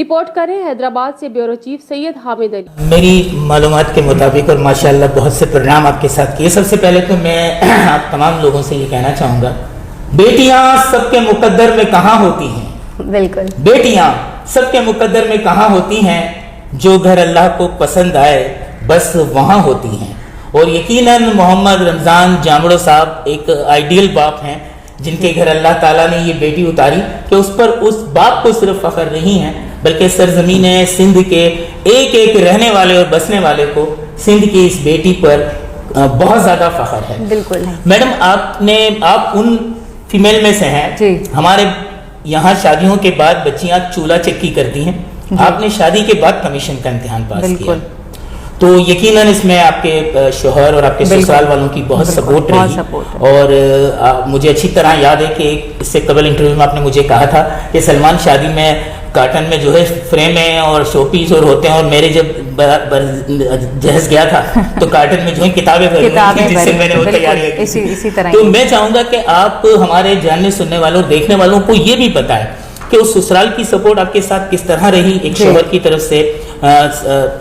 Report करें हैदराबाद से bureau chief Syed Hamid Ali. मेरी मालूमात के मुताबिक और माशाअल्लाह बहुत से प्रोग्राम आपके साथ किए। सबसे पहले तो मैं आप तमाम लोगों से ये कहना चाहूँगा, बेटियाँ सबके मुकद्दर में कहाँ होती हैं। बिल्कुल, बेटियाँ सबके मुकद्दर में कहाँ होती हैं, जो घर अल्लाह को पसंद आए बस वहाँ होती हैं। और यकीनन मोहम्मद रमज़ान जामड़ो साहब एक आइडियल बाप हैं, जिनके घर अल्लाह ताला ने ये बेटी उतारी कि उस पर उस बाप को सिर्फ फख्र नहीं है बल्कि सरजमीन सिंध के एक एक रहने वाले और बसने वाले को सिंध की इस बेटी पर बहुत ज़्यादा फख्र है। बिल्कुल है। मैडम आप उन फीमेल में से हैं जी। हमारे यहाँ शादियों के बाद बच्चियाँ चूल्हा चक्की करती हैं, आपने शादी के बाद कमीशन का इम्तिहान पास किया, तो यकीनन इसमें आपके शोहर और आपके ससुराल वालों की बहुत सपोर्ट रही। और मुझे अच्छी तरह याद है कि इससे कबल इंटरव्यू में आपने मुझे कहा था कि सलमान शादी में कार्टन में जो है फ्रेम है और शोपीस और होते हैं, और मेरे जब जहज गया था तो कार्टन में जो है किताबें भरी थी, जिससे मैंने वो तैयारी की। इसी तरह तो मैं चाहूंगा कि आप हमारे जानने सुनने वालों देखने वालों को ये भी पता है कि उस ससुराल की सपोर्ट आपके साथ किस तरह रही, एक शोहर की तरफ से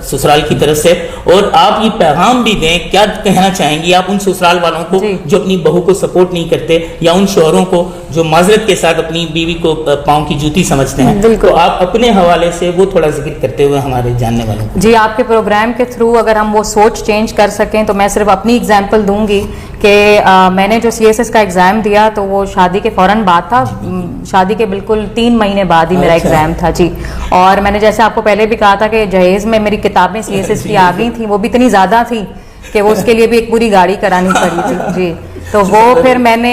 ससुराल की तरफ से, और आप ये पैगाम भी दें, क्या कहना चाहेंगी आप उन ससुराल वालों को जो अपनी बहू को सपोर्ट नहीं करते, या उन शोहरों को जो माजरत के साथ अपनी बीवी को पाँव की जूती समझते हैं। तो आप अपने हवाले से वो थोड़ा जिक्र करते हुए हमारे जानने वालों को। जी, आपके प्रोग्राम के थ्रू अगर हम वो सोच चेंज कर सकें तो मैं सिर्फ अपनी एग्जाम्पल दूंगी कि मैंने जो CSS का एग्ज़ाम दिया तो वो शादी के फ़ौरन बाद था, शादी के बिल्कुल 3 महीने बाद ही मेरा एग्ज़ाम था जी। और मैंने जैसे आपको पहले भी कहा था कि जहेज़ में मेरी किताबें CSS की आ गई थी, वो भी इतनी ज़्यादा थी कि वो उसके लिए भी एक पूरी गाड़ी करानी पड़ी थी जी। तो वो फिर मैंने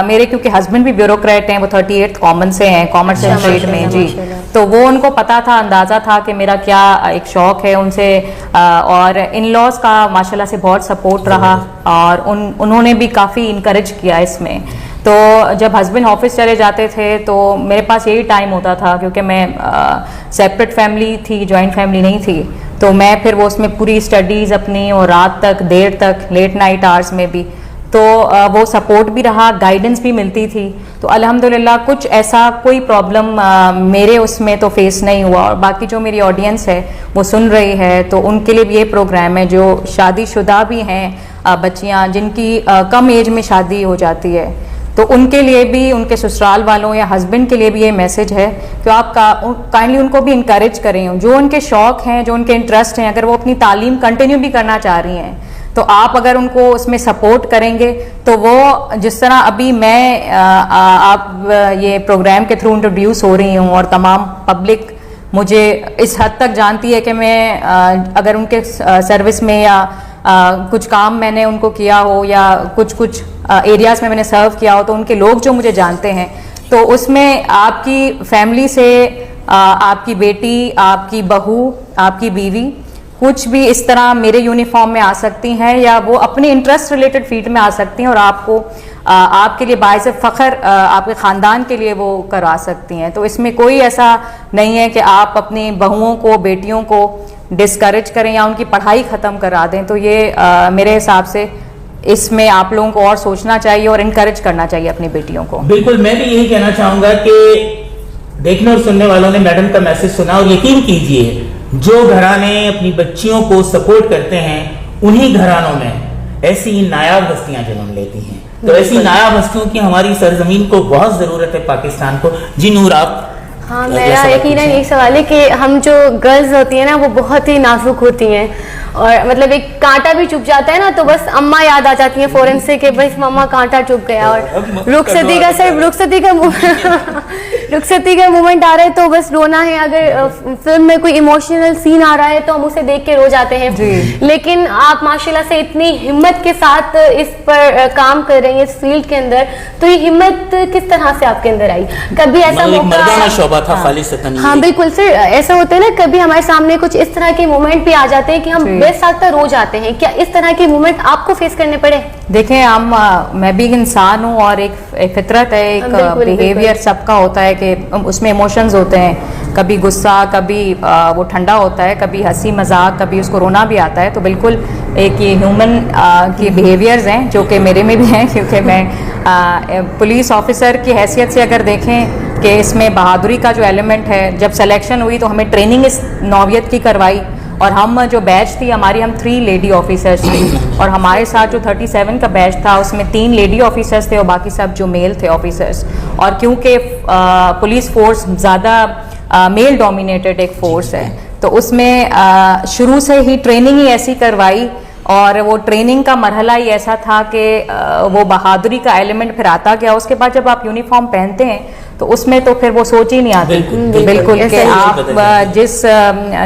मेरे क्योंकि हस्बैंड भी ब्यूरोक्रेट हैं, वो 38th कॉमन से हैं, कॉमर्स एंड ट्रेड में जी, तो वो उनको पता था, अंदाज़ा था कि मेरा क्या एक शौक़ है उनसे, और इन लॉज का माशाल्लाह से बहुत सपोर्ट रहा, और उन्होंने भी काफ़ी इनकरेज किया इसमें। तो जब हस्बैंड ऑफिस चले जाते थे तो मेरे पास यही टाइम होता था, क्योंकि मैं सेपरेट फैमिली थी, जॉइंट फैमिली नहीं थी, तो मैं फिर वो उसमें पूरी स्टडीज़ अपनी और रात तक देर तक लेट नाइट आवर्स में भी, तो वो सपोर्ट भी रहा, गाइडेंस भी मिलती थी। तो अल्हम्दुलिल्लाह कुछ ऐसा कोई प्रॉब्लम मेरे उसमें तो फेस नहीं हुआ। और बाकी जो मेरी ऑडियंस है वो सुन रही है, तो उनके लिए भी ये प्रोग्राम है जो शादीशुदा भी हैं बच्चियां जिनकी कम एज में शादी हो जाती है, तो उनके लिए भी, उनके ससुराल वालों या हस्बैंड के लिए भी ये मैसेज है कि आप काइंडली उनको भी इनकरेज करें, जो उनके शौक़ हैं, जो उनके इंटरेस्ट हैं, अगर वो अपनी तालीम कंटिन्यू भी करना चाह रही हैं तो आप अगर उनको उसमें सपोर्ट करेंगे तो वो जिस तरह अभी मैं आप ये प्रोग्राम के थ्रू इंट्रोड्यूस हो रही हूँ और तमाम पब्लिक मुझे इस हद तक जानती है कि मैं अगर उनके सर्विस में या कुछ काम मैंने उनको किया हो या कुछ एरियाज़ में मैंने सर्व किया हो, तो उनके लोग जो मुझे जानते हैं, तो उसमें आपकी फैमिली से आपकी बेटी, आपकी बहू, आपकी बीवी कुछ भी इस तरह मेरे यूनिफॉर्म में आ सकती हैं, या वो अपने इंटरेस्ट रिलेटेड फील्ड में आ सकती हैं और आपको आपके लिए बायस फ़ख्र आपके ख़ानदान के लिए वो करवा सकती हैं। तो इसमें कोई ऐसा नहीं है कि आप अपनी बहुओं को, बेटियों को डिस्करेज करें या उनकी पढ़ाई ख़त्म करा दें। तो ये मेरे हिसाब से इसमें आप लोगों को और सोचना चाहिए और इनकरेज करना चाहिए अपनी बेटियों को। बिल्कुल, मैं भी यही कहना चाहूँगा कि देखने और सुनने वालों ने मैडम का मैसेज सुना, और यकीन कीजिए जो घराने अपनी बच्चियों को सपोर्ट करते हैं उन्हीं घरानों में ऐसी नायाब हस्तियां जन्म लेती हैं। तो ऐसी नायाब हस्तियों की हमारी सरजमीन को बहुत ज़रूरत है, पाकिस्तान को। जी नूर, आप? हाँ, मेरा यकीनन एक सवाल है कि हम जो गर्ल्स होती हैं ना वो बहुत ही नाजुक होती हैं, और मतलब एक कांटा भी चुभ जाता है ना तो बस अम्मा याद आ जाती है फौरन से कि बस मम्मा कांटा चुभ गया। और रुखसती का सिर्फ रुखसती का मोमेंट आ रहा है तो बस रोना है, अगर फिल्म में कोई इमोशनल सीन आ रहा है तो हम उसे देख के रो जाते हैं। लेकिन आप माशाल्लाह से इतनी हिम्मत के साथ इस पर काम कर रही हैं इस फील्ड के अंदर, तो ये हिम्मत किस तरह से आपके अंदर आई? कभी ऐसा मौका था? हाँ बिल्कुल सर, ऐसा होता है ना, कभी हमारे सामने कुछ इस तरह के मोमेंट भी आ जाते हैं कि हम बेसाख्ता रो जाते हैं। क्या इस तरह के मोमेंट आपको फेस करने पड़े? देखें, मैं भी इंसान हूँ और एक फितरत है, एक बिहेवियर सबका होता है कि उसमें इमोशंस होते हैं। कभी गुस्सा, कभी वो ठंडा होता है, कभी हंसी मजाक, कभी उसको रोना भी आता है। तो बिल्कुल एक ये ह्यूमन के बिहेवियर्स हैं जो कि मेरे में भी हैं, क्योंकि मैं पुलिस ऑफिसर की हैसियत से अगर देखें कि इसमें बहादुरी का जो एलिमेंट है, जब सिलेक्शन हुई तो हमें ट्रेनिंग इस नौवियत की करवाई, और हम जो बैच थी हमारी, हम 3 लेडी ऑफिसर्स थे, और हमारे साथ जो 37 का बैच था उसमें 3 लेडी ऑफिसर्स थे और बाकी सब जो मेल थे ऑफिसर्स। और क्योंकि पुलिस फोर्स ज़्यादा मेल डोमिनेटेड एक फोर्स है, तो उसमें शुरू से ही ट्रेनिंग ही ऐसी करवाई, और वो ट्रेनिंग का मरहला ही ऐसा था कि वो बहादुरी का एलिमेंट फिर आता गया। उसके बाद जब आप यूनिफॉर्म पहनते हैं तो उसमें तो फिर वो सोच ही नहीं आती बिल्कुल कि आप जिस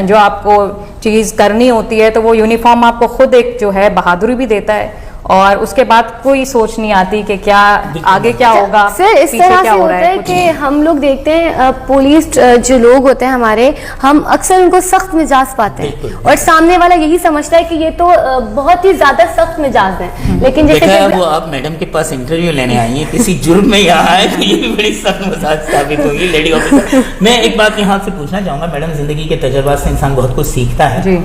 जो आपको चीज़ करनी होती है, तो वो यूनिफॉर्म आपको खुद एक जो है बहादुरी भी देता है, और उसके बाद कोई सोच नहीं आती कि क्या आगे क्या होगा, सर इस तरह से होता है कि हम लोग देखते हैं पुलिस जो लोग होते हैं हमारे, हम अक्सर उनको सख्त मिजाज पाते हैं, और सामने वाला यही समझता है कि ये तो बहुत ही ज्यादा सख्त मिजाज है। लेकिन जैसे वो आप मैडम के पास इंटरव्यू लेने आई हैं, किसी जुर्म में यहाँ आए, तो ये भी बड़ी सख्त मिजाज साबित होगी लेडी ऑफिसर। मैं एक बात यहाँ से पूछना चाहूंगा, मैडम जिंदगी के तजुर्बा से इंसान बहुत कुछ सीखता है,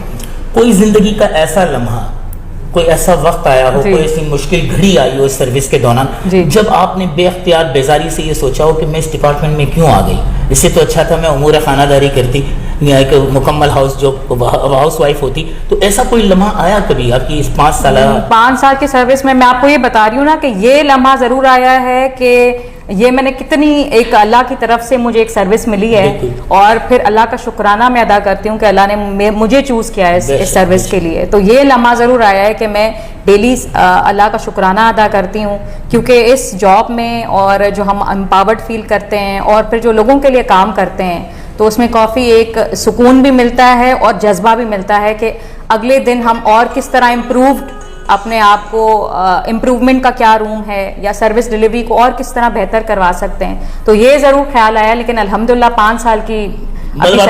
कोई जिंदगी का ऐसा लम्हा, कोई ऐसा वक्त आया हो, कोई ऐसी मुश्किल घड़ी आई हो इस सर्विस के दौरान, जब आपने बेख्तियार बेजारी से ये सोचा हो कि मैं इस डिपार्टमेंट में क्यों आ गई, इससे तो अच्छा था मैं उमूर खानादारी करती, एक मुकम्मल हाउस वाइफ होती। तो ऐसा कोई लम्हा आया कभी आपकी इस 5 साल की सर्विस में? मैं आपको ये बता रही हूँ ना कि ये लम्हा जरूर आया है कि ये मैंने कितनी एक अल्लाह की तरफ से मुझे एक सर्विस मिली है, और फिर अल्लाह का शुक्राना मैं अदा करती हूँ कि अल्लाह ने मुझे चूज किया है इस सर्विस के लिए। तो ये लम्हा जरूर आया है कि मैं डेली अल्लाह का शुक्राना अदा करती हूँ, क्योंकि इस जॉब में और जो हम एम्पावर्ड फील करते हैं और फिर जो लोगों के लिए काम करते हैं, तो उसमें काफ़ी एक सुकून भी मिलता है और जज्बा भी मिलता है कि अगले दिन हम और किस तरह इम्प्रूव्ड अपने आप को इम्प्रूवमेंट का क्या रूम है, या सर्विस डिलीवरी को और किस तरह बेहतर करवा सकते हैं। तो ये ज़रूर ख्याल आया, लेकिन अल्हम्दुलिल्लाह 5 साल की बिल्कुल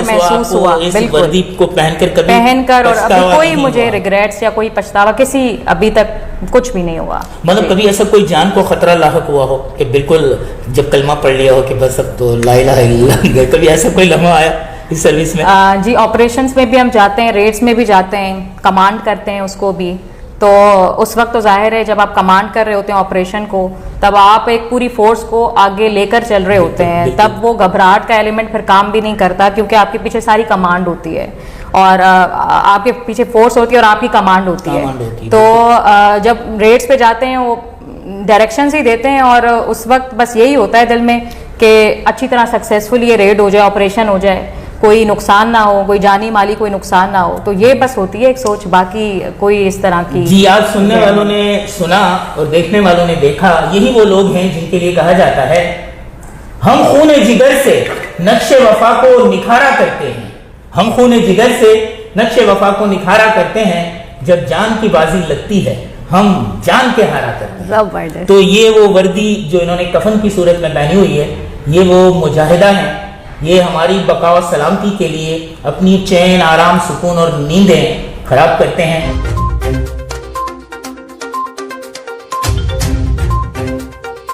महसूस हुआ वर्दी को पहनकर, और अभी कोई मुझे रिग्रेट्स या कोई पछतावा किसी अभी तक कुछ भी नहीं हुआ। मतलब कभी ऐसा कोई जान को खतरा लाहक हुआ हो कि बिल्कुल जब कलमा पढ़ लिया हो कि बस अब तो ला इलाहा इल्लल्लाह, कभी ऐसा कोई लम्हा आया इस सर्विस में? जी, ऑपरेशंस में भी हम जाते हैं, रेड्स में भी जाते हैं, कमांड करते हैं उसको भी। तो उस वक्त तो जाहिर है जब आप कमांड कर रहे होते हैं ऑपरेशन को, तब आप एक पूरी फोर्स को आगे लेकर चल रहे होते हैं, तब वो घबराहट का एलिमेंट फिर काम भी नहीं करता, क्योंकि आपके पीछे सारी कमांड होती है, और आपके पीछे फोर्स होती है और आपकी कमांड होती है। तो जब रेड्स पे जाते हैं वो डायरेक्शंस ही देते हैं, और उस वक्त बस यही होता है दिल में कि अच्छी तरह सक्सेसफुल ये रेड हो जाए, ऑपरेशन हो जाए, कोई नुकसान ना हो, कोई जानी माली कोई नुकसान ना हो। तो ये बस होती है एक सोच, बाकी कोई इस तरह की। जी, आज सुनने वालों ने सुना और देखने वालों ने देखा, यही वो लोग हैं जिनके लिए कहा जाता है हम खूने जिगर से नक्शे वफा को निखारा करते हैं, हम खूने जिगर से नक्शे वफा को निखारा करते हैं, जब जान की बाजी लगती है हम जान के हारा करते हैं। तो ये वो वर्दी जो इन्होंने कफन की सूरत में पहनी हुई है, ये वो मुजाहिदा है, ये हमारी बका व सलामती के लिए अपनी चैन, आराम, सुकून और नींदें खराब करते हैं।